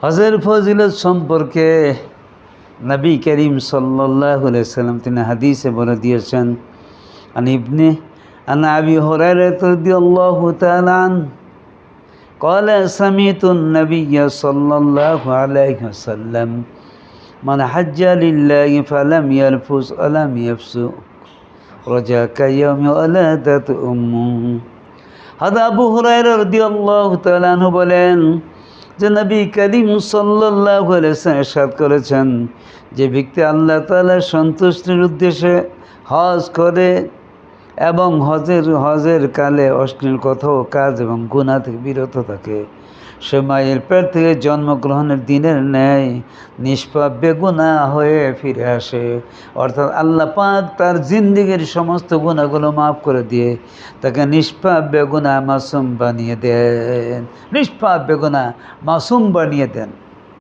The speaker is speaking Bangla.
হজের ফজিলত সম্পর্কে নবী করিম সাল্লাল্লাহু আলাইহি সাল্লাম তিনি হাদিসে বলে দিয়েছেন, আন আবি হুরায়রা রাদিয়াল্লাহু তাআলা আনহু قال سمعت النبي صلى الله عليه وسلم من حج لله فلم يرفث ولم يفسق رجع كيوم ولدت أمه। হযরত আবু হুরায়রা রাদিয়াল্লাহু তাআলা আনহু বলেন যে নবী করিম সাল্লাল্লাহু আলাইহি ওয়াসাল্লাম ইরশাদ করেছেন, যে ব্যক্তি আল্লাহ তাআলার সন্তুষ্টির উদ্দেশ্যে হজ করে এবং হজের কালে অশ্লীল কথা ও কাজ এবং গুনাহ থেকে বিরত থাকে, সে মায়ের পেট থেকে জন্মগ্রহণের দিনের ন্যায় নিষ্পাপ বেগুনাহ হয়ে ফিরে আসে। অর্থাৎ আল্লাহ পাক তার জিন্দেগীর সমস্ত গুনাহগুলো মাফ করে দিয়ে তাকে নিষ্পাপ বেগুনাহ মাসুম বানিয়ে দেন, নিষ্পাপ বেগুনাহ মাসুম বানিয়ে দেন।